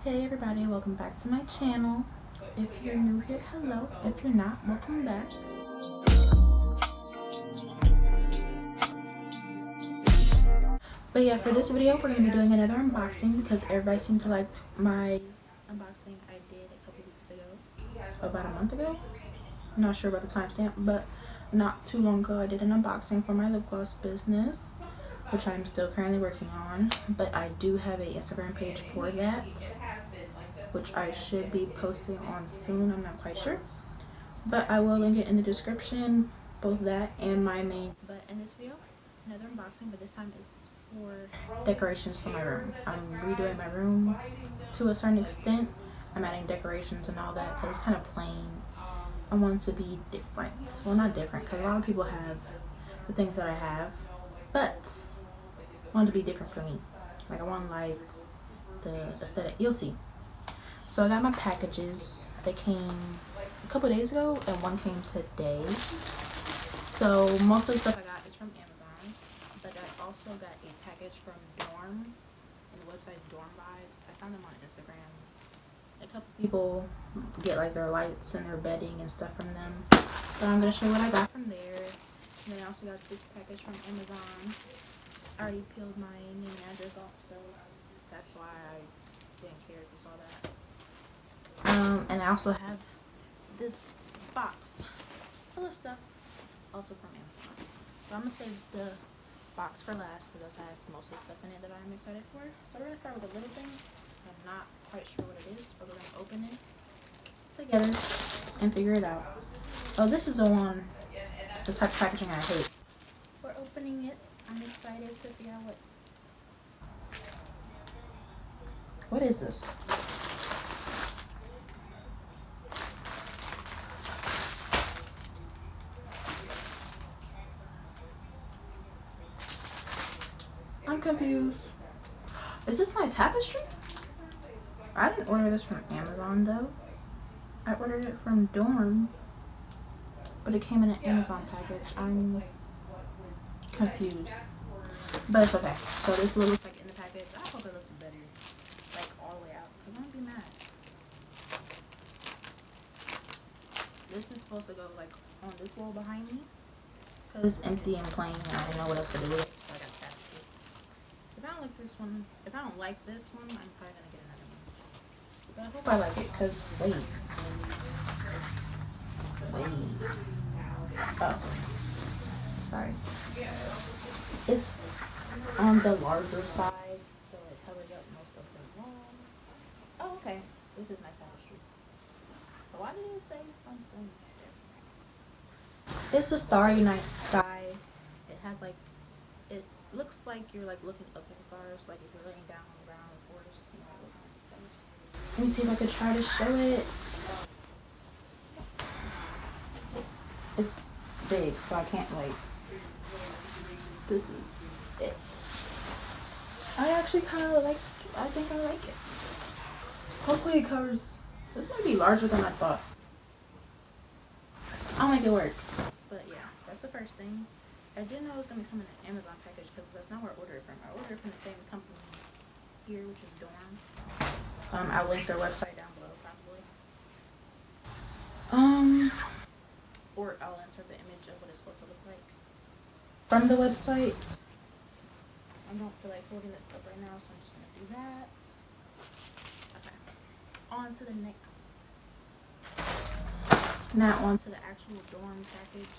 Hey everybody, welcome back to my channel. If you're new here, hello. If you're not, welcome back. But yeah, for this video, we're going to be doing another unboxing because everybody seemed to like my unboxing I did a couple weeks ago. About a month ago? I'm not sure about the timestamp, but not too long ago I did an unboxing for my lip gloss business, which I'm still currently working on. But I do have an Instagram page for that, which I should be posting on soon. I'm not quite sure, but I will link it in the description, both that and my main. But in this video, another unboxing, but this time it's for decorations for my room. I'm redoing my room to a certain extent. I'm adding decorations and all that because it's kind of plain. I want it to be different. Well, not different because a lot of people have the things that I have, but I want it to be different for me. Like I want lights, the aesthetic. You'll see. So I got my packages. They came a couple days ago and one came today. So most of the stuff I got is from Amazon, but I also got a package from Dorm, and the website DormVibes. I found them on Instagram. A couple people get like their lights and their bedding and stuff from them. So I'm gonna show you what I got from there. And then I also got this package from Amazon. I already peeled my name and address off, so that's why I didn't care if you saw that. And I also have this box full of stuff, also from Amazon. So I'm gonna save the box for last because that has most of the stuff in it that I'm excited for. So we're gonna start with a little thing. So I'm not quite sure what it is, but we're gonna open it together and figure it out. Oh, this is the one, the type of packaging I hate. We're opening it. I'm excited to figure out what is this? I'm confused. Is this my tapestry? I didn't order this from Amazon though. I ordered it from Dorm, but it came in an Amazon package. I'm confused, but it's okay. So this looks like in the package. I hope it looks better, like all the way out. I won't be mad. This is supposed to go like on this wall behind me because it's empty and plain, and I didn't know what else to do with it. So I got tapestry. If I don't like this one, I'm probably gonna get another one. But I hope I like it because wait. Oh, sorry. It's on the larger side, so it covers up most of the wall. Oh, okay. This is my tapestry. So why did it say something different? It's a starry night sky. It has like, it looks like you're like looking up at the stars, like if you're laying down on the ground in the forest, you know, looking at the stars. Let me see if I could try to show it. It's big, so I can't like. This is it. I actually kind of like. I think I like it. Hopefully it covers. This might be larger than I thought. I'll make it work. But yeah, that's the first thing. I didn't know it was gonna come in an Amazon package because that's not where I ordered it from. I ordered it from the same company here, which is Dorm. I'll link their website down below probably. Or I'll insert the image of what it's supposed to look like from the website. I don't feel like holding this up right now, so I'm just gonna do that. Okay. On to the next. Now on to the actual Dorm package.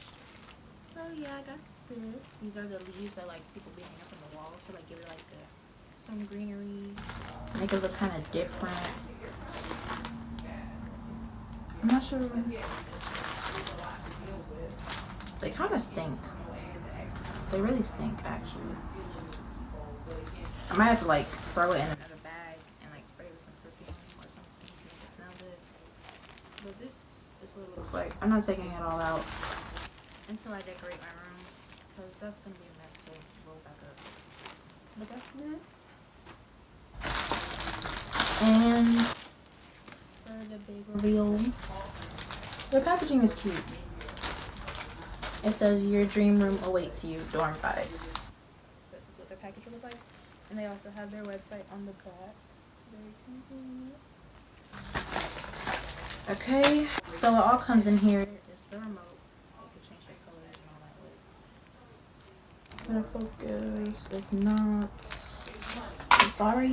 So yeah, I got this. These are the leaves that like people be hanging up on the walls to like give it like some greenery, make it look kind of different. I'm not sure. They kind of stink. They really stink, actually. I might have to like throw it in another bag and like spray it with some perfume or something to make it smell good. But this is what it looks like. I'm not taking it all out until I decorate my room because that's gonna be a mess to roll back up. But that's this. And for the big reveal, the packaging is cute. It says your dream room awaits you, Dorm Vibes. This is what their package will look like. And they also have their website on the back. Very convenient. Okay, so it all comes in here. It's the remote. You can change the colors and all that. Gonna focus. If not, I'm sorry. I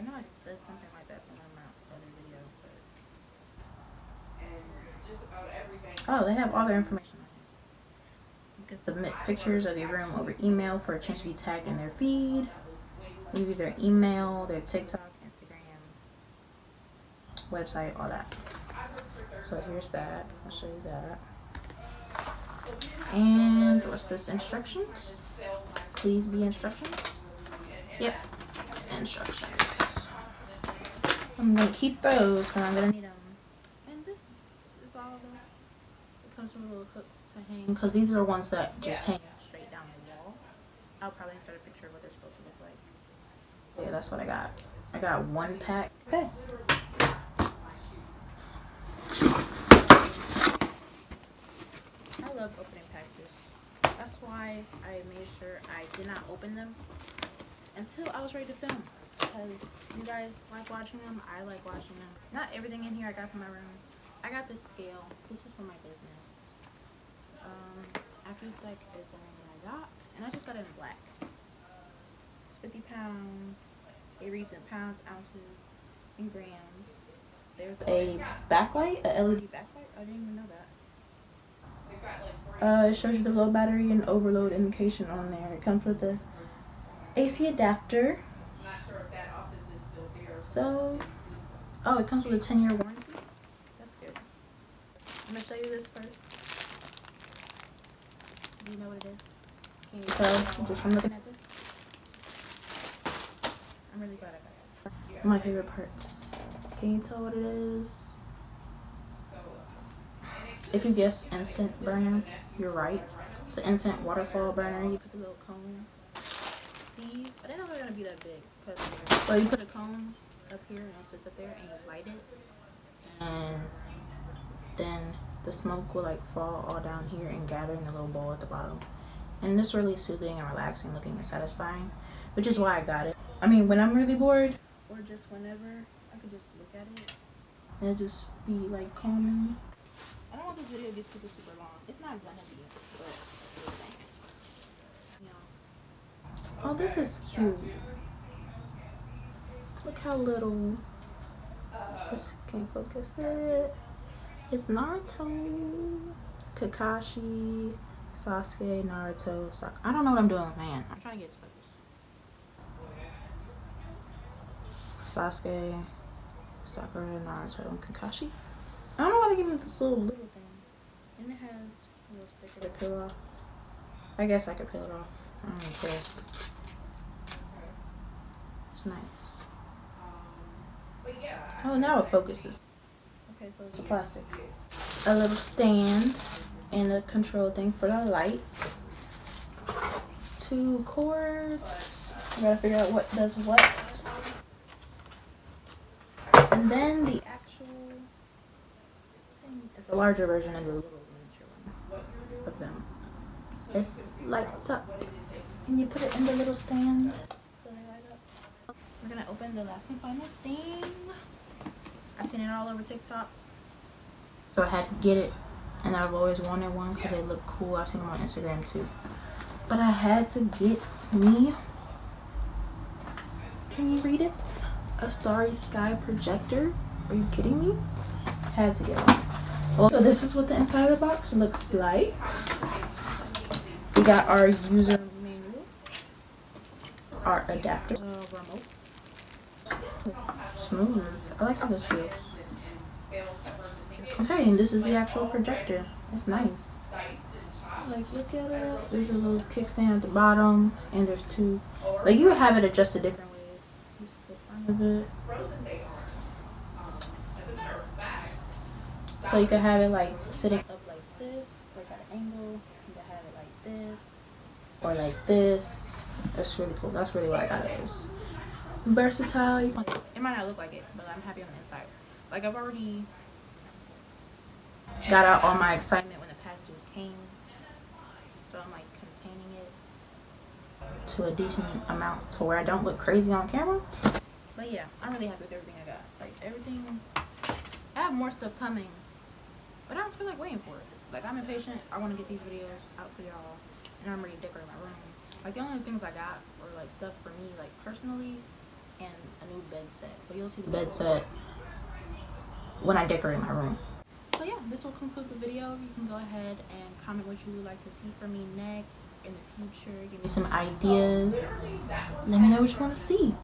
know I said something like that somewhere in my other video, but oh, they have all their information on here. You can submit pictures of your room over email for a chance to be tagged in their feed. Leave their email, their TikTok, Instagram, website, all that. So here's that. I'll show you that. And what's this? Instructions? Please be instructions. Yep, instructions. I'm gonna keep those because I'm gonna need them. And this is all of them. It comes with little hooks to hang because these are the ones that just hang straight down the wall. I'll probably insert a picture of what they're supposed to look like. Yeah, that's what I got. I got one pack. Okay. I love opening packages. That's why I made sure I did not open them until I was ready to film. Because you guys like watching them, I like watching them. Not everything in here I got from my room. I got this scale. This is for my business. Tech is the one that I got. And I just got it in black. It's 50 pounds. It reads in pounds, ounces, and grams. There's a backlight, a LED backlight. I didn't even know that. It shows you the low battery and overload indication on there. It comes with the AC adapter. So, oh, it comes with a 10-year warranty. That's good. I'm gonna show you this first. Do you know what it is? Can you tell just from looking at this? I'm really glad I got it. My favorite parts. Can you tell what it is? If you guess instant burner, you're right. It's an instant waterfall burner. You put the little cones. These, I didn't know they were gonna be that big. Well, you put a cone up here and it sits up there and you light it. And then the smoke will like fall all down here and gather in a little bowl at the bottom. And it's really soothing and relaxing looking and satisfying, which is why I got it. I mean, when I'm really bored or just whenever, I could just look at it and just be like calming. I don't want this video to be super long. It's not gonna be, but you know. Oh, this is cute. Look how little. Just can't focus it. It's Naruto, Kakashi, Sasuke, Naruto, I don't know what I'm doing with my hand. I'm trying to get it focused. Sasuke, Sakura, Naruto, and Kakashi. I don't know why they give me this little thing. And it has a little sticker to peel off. I guess I could peel it off. I don't even care. It's nice. Oh, now it focuses. Okay, so it's a plastic. A little stand and a control thing for the lights. 2 cords. I gotta figure out what does what. And then the actual thing is a larger version of the little miniature one of them. This lights up and you put it in the little stand so they light up. We're gonna open the last and final thing. I've seen it all over TikTok, so I had to get it, and I've always wanted one because they look cool. I've seen them on Instagram too, but I had to get me, can you read it? A starry sky projector. Are you kidding me? Had to get one. Well, so this is what the inside of the box looks like. We got our user manual, our adapter, remote. Smooth. I like how this feels. Okay, and this is the actual projector. It's nice. Like, look at it. There's a little kickstand at the bottom, and there's 2. Like, you have it adjusted different ways. Just the front of it. So you can have it like sitting up like this, like at an angle. You can have it like this, or like this. That's really cool. That's really what I got it is. Versatile. It might not look like it, but I'm happy on the inside. Like, I've already got out all my excitement when the packages came, so I'm like containing it to a decent amount to where I don't look crazy on camera. But yeah, I'm really happy with everything I got. Like, everything. I have more stuff coming, but I don't feel like waiting for it. Like, I'm impatient. I want to get these videos out for y'all, and I'm ready to decorate my room. Like, the only things I got were like stuff for me, like personally, and a new bed set. But you'll see the bed set when I decorate my room. So yeah, this will conclude the video. You can go ahead and comment what you would like to see from me next in the future. Give me some ideas. Let me know what you want to see.